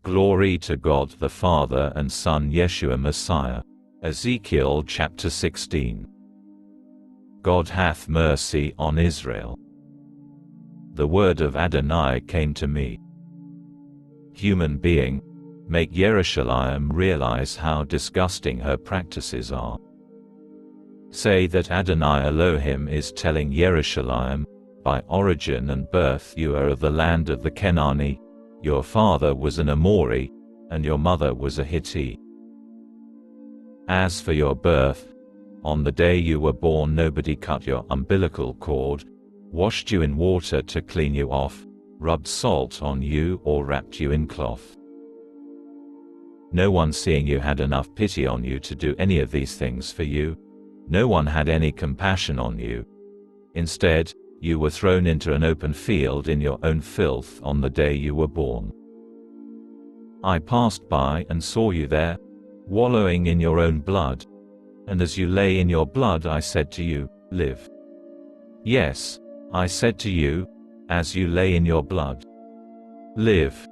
Glory to God the Father and Son Yeshua Messiah. Ezekiel chapter 16. God hath mercy on Israel. The word of Adonai came to me. Human being, make Yerushalayim realize how disgusting her practices are. Say that Adonai Elohim is telling Yerushalayim, by origin and birth you are of the land of the Kenani, your father was an Amori, and your mother was a Hittite. As for your birth, on the day you were born nobody cut your umbilical cord, washed you in water to clean you off, rubbed salt on you or wrapped you in cloth. No one seeing you had enough pity on you to do any of these things for you. No one had any compassion on you. Instead, you were thrown into an open field in your own filth on the day you were born. I passed by and saw you there, wallowing in your own blood. And as you lay in your blood I said to you, live. Yes, I said to you, as you lay in your blood, live.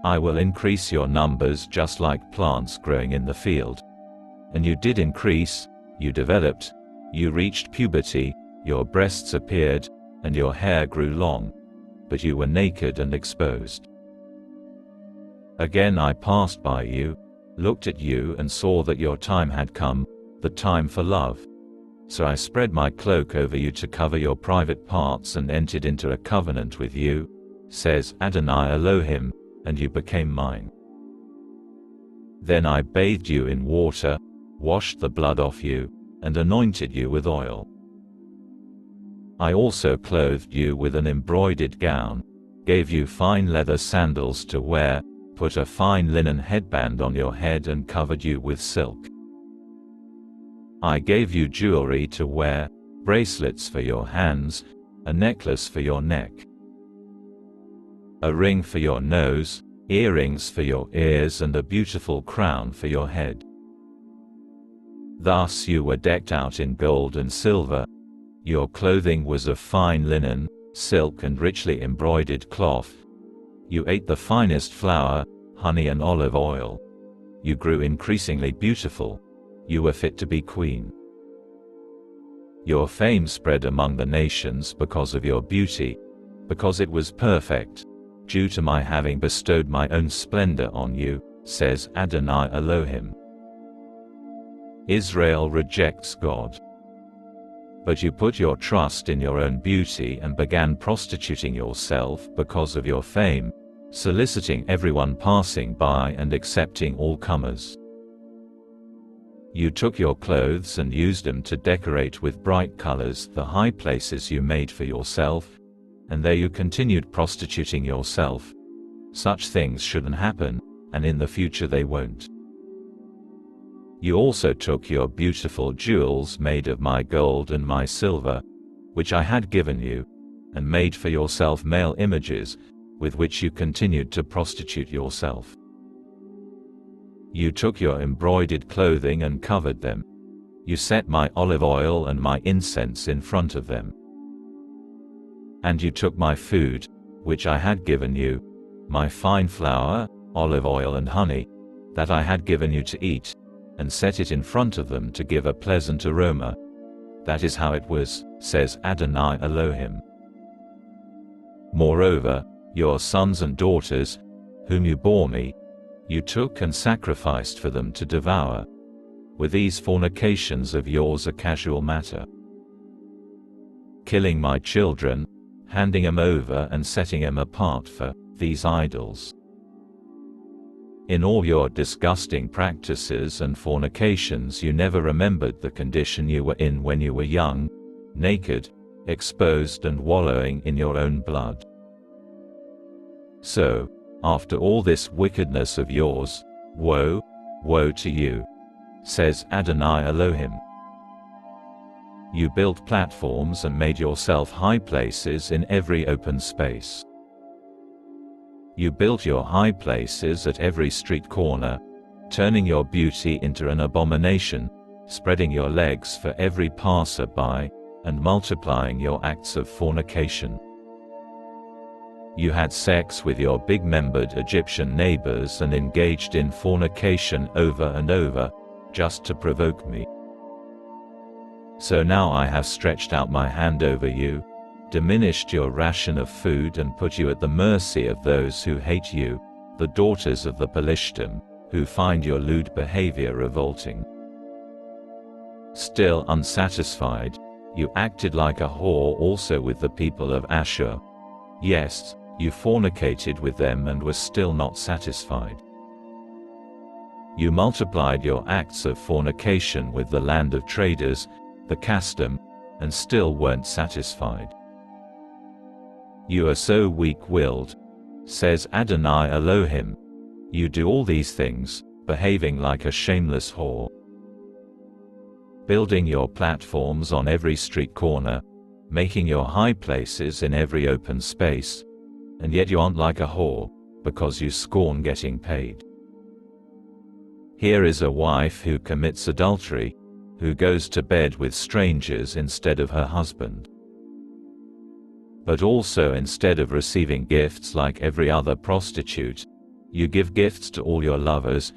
I will increase your numbers just like plants growing in the field. And you did increase, you developed, you reached puberty, your breasts appeared, and your hair grew long, but you were naked and exposed. Again I passed by you, looked at you and saw that your time had come, the time for love. So I spread my cloak over you to cover your private parts and entered into a covenant with you, says Adonai Elohim, and you became mine. Then I bathed you in water, washed the blood off you, and anointed you with oil. I also clothed you with an embroidered gown, gave you fine leather sandals to wear, put a fine linen headband on your head and covered you with silk. I gave you jewelry to wear, bracelets for your hands, a necklace for your neck, a ring for your nose, earrings for your ears and a beautiful crown for your head. Thus you were decked out in gold and silver. Your clothing was of fine linen, silk and richly embroidered cloth. You ate the finest flour, honey and olive oil. You grew increasingly beautiful. You were fit to be queen. Your fame spread among the nations because of your beauty, because it was perfect, due to my having bestowed my own splendor on you, says Adonai Elohim. Israel rejects God. But you put your trust in your own beauty and began prostituting yourself because of your fame, soliciting everyone passing by and accepting all comers. You took your clothes and used them to decorate with bright colors the high places you made for yourself, and there you continued prostituting yourself. Such things shouldn't happen, and in the future they won't. You also took your beautiful jewels made of my gold and my silver, which I had given you, and made for yourself male images, with which you continued to prostitute yourself. You took your embroidered clothing and covered them. You set my olive oil and my incense in front of them. And you took my food, which I had given you, my fine flour, olive oil and honey, that I had given you to eat, and set it in front of them to give a pleasant aroma. That is how it was, says Adonai Elohim. Moreover, your sons and daughters, whom you bore me, you took and sacrificed for them to devour. Were these fornications of yours a casual matter? Killing my children, handing them over and setting them apart for these idols. In all your disgusting practices and fornications you never remembered the condition you were in when you were young, naked, exposed and wallowing in your own blood. So, after all this wickedness of yours, woe, woe to you, says Adonai Elohim. You built platforms and made yourself high places in every open space. You built your high places at every street corner, turning your beauty into an abomination, spreading your legs for every passer-by, and multiplying your acts of fornication. You had sex with your big-membered Egyptian neighbors and engaged in fornication over and over, just to provoke me. So now I have stretched out my hand over you, diminished your ration of food and put you at the mercy of those who hate you, the daughters of the Pelishtim, who find your lewd behavior revolting. Still unsatisfied, you acted like a whore also with the people of Ashur. Yes, you fornicated with them and were still not satisfied. You multiplied your acts of fornication with the land of traders, the Casdim, and still weren't satisfied. You are so weak-willed, says Adonai Elohim. You do all these things, behaving like a shameless whore. Building your platforms on every street corner, making your high places in every open space, and yet you aren't like a whore, because you scorn getting paid. Here is a wife who commits adultery, who goes to bed with strangers instead of her husband. But also, instead of receiving gifts like every other prostitute, you give gifts to all your lovers.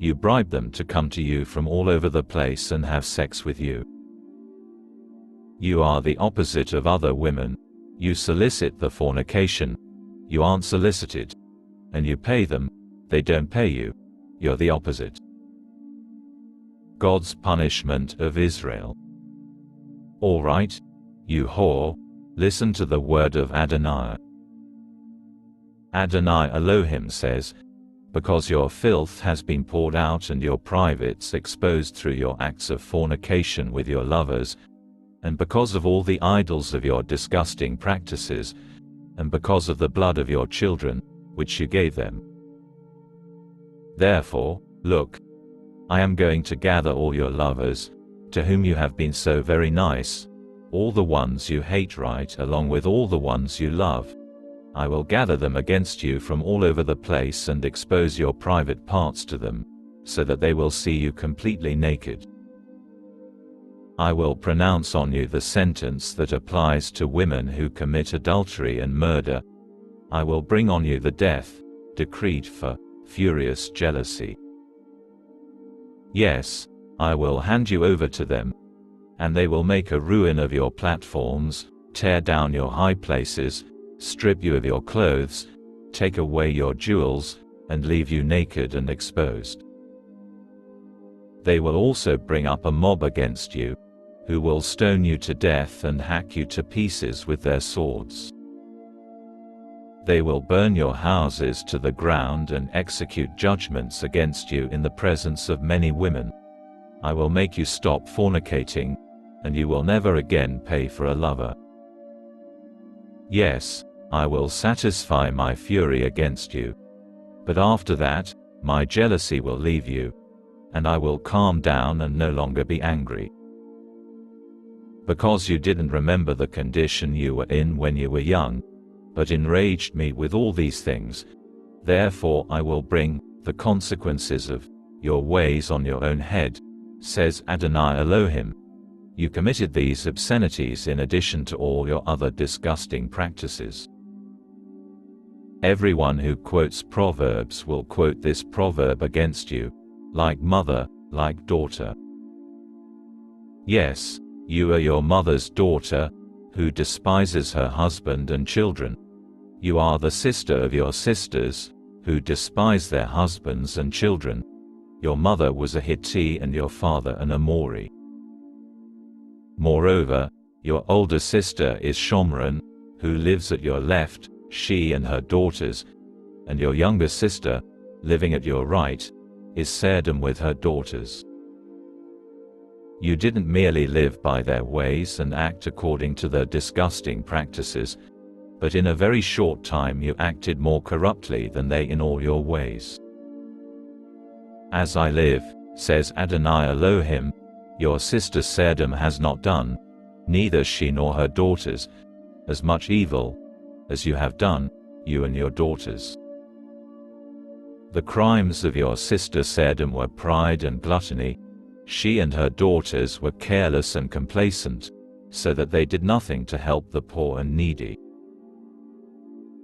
You bribe them to come to you from all over the place and have sex with you. You are the opposite of other women. You solicit the fornication. You aren't solicited. And you pay them. They don't pay you. You're the opposite. God's punishment of Israel. All right, you whore, listen to the word of Adonai. Adonai Elohim says, because your filth has been poured out and your privates exposed through your acts of fornication with your lovers, and because of all the idols of your disgusting practices, and because of the blood of your children, which you gave them. Therefore, look, I am going to gather all your lovers, to whom you have been so very nice, all the ones you hate right along with all the ones you love. I will gather them against you from all over the place and expose your private parts to them, so that they will see you completely naked. I will pronounce on you the sentence that applies to women who commit adultery and murder. I will bring on you the death, decreed for furious jealousy. Yes, I will hand you over to them, and they will make a ruin of your platforms, tear down your high places, strip you of your clothes, take away your jewels, and leave you naked and exposed. They will also bring up a mob against you, who will stone you to death and hack you to pieces with their swords. They will burn your houses to the ground and execute judgments against you in the presence of many women. I will make you stop fornicating, and you will never again pay for a lover. Yes, I will satisfy my fury against you. But after that, my jealousy will leave you, and I will calm down and no longer be angry. Because you didn't remember the condition you were in when you were young, but enraged me with all these things, therefore I will bring the consequences of your ways on your own head, says Adonai Elohim. You committed these obscenities in addition to all your other disgusting practices. Everyone who quotes Proverbs will quote this proverb against you, like mother, like daughter. Yes, you are your mother's daughter, who despises her husband and children. You are the sister of your sisters, who despise their husbands and children. Your mother was a Hittite and your father an Amori. Moreover, your older sister is Shomron, who lives at your left, she and her daughters, and your younger sister, living at your right, is Sodom with her daughters. You didn't merely live by their ways and act according to their disgusting practices, but in a very short time you acted more corruptly than they in all your ways. As I live, says Adonai Elohim, your sister Sodom has not done, neither she nor her daughters, as much evil as you have done, you and your daughters. The crimes of your sister Sodom were pride and gluttony. She and her daughters were careless and complacent, so that they did nothing to help the poor and needy.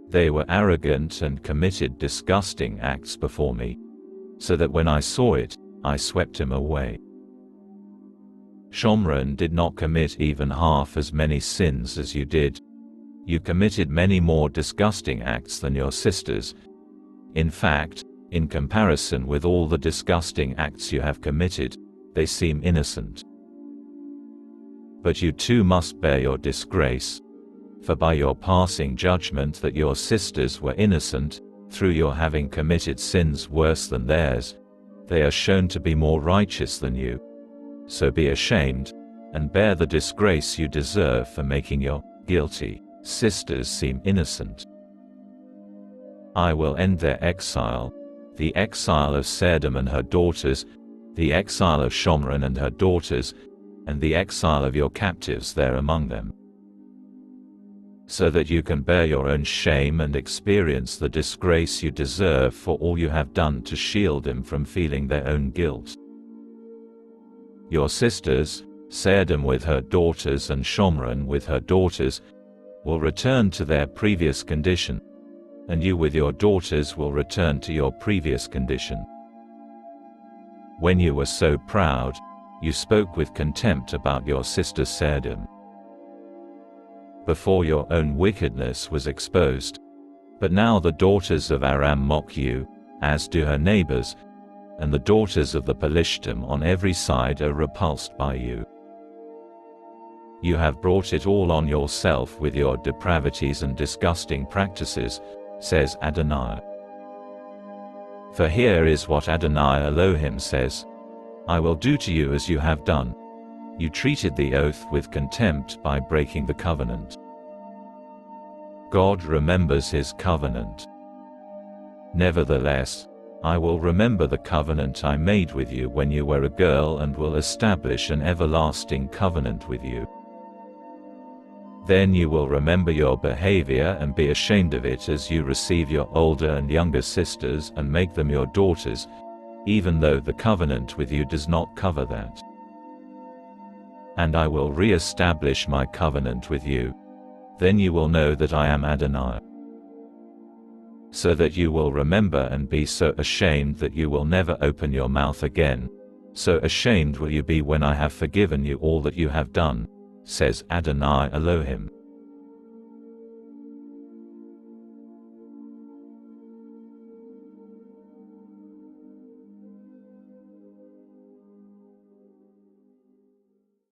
They were arrogant and committed disgusting acts before me, so that when I saw it, I swept him away. Shomron did not commit even half as many sins as you did. You committed many more disgusting acts than your sisters. In fact, in comparison with all the disgusting acts you have committed, they seem innocent. But you too must bear your disgrace. For by your passing judgment that your sisters were innocent, through your having committed sins worse than theirs, they are shown to be more righteous than you. So be ashamed, and bear the disgrace you deserve for making your guilty sisters seem innocent. I will end their exile, the exile of Sodom and her daughters, the exile of Shomron and her daughters, and the exile of your captives there among them, so that you can bear your own shame and experience the disgrace you deserve for all you have done to shield them from feeling their own guilt. Your sisters, Sodom with her daughters and Shomron with her daughters, will return to their previous condition, and you with your daughters will return to your previous condition. When you were so proud, you spoke with contempt about your sister Sodom, before your own wickedness was exposed. But now the daughters of Aram mock you, as do her neighbors, and the daughters of the Pelishtim on every side are repulsed by you. You have brought it all on yourself with your depravities and disgusting practices, says Adonai. For here is what Adonai Elohim says: I will do to you as you have done. You treated the oath with contempt by breaking the covenant. God remembers his covenant. Nevertheless, I will remember the covenant I made with you when you were a girl and will establish an everlasting covenant with you. Then you will remember your behavior and be ashamed of it as you receive your older and younger sisters and make them your daughters, even though the covenant with you does not cover that. And I will re-establish my covenant with you. Then you will know that I am Adonai. So that you will remember and be so ashamed that you will never open your mouth again. So ashamed will you be when I have forgiven you all that you have done, says Adonai Elohim.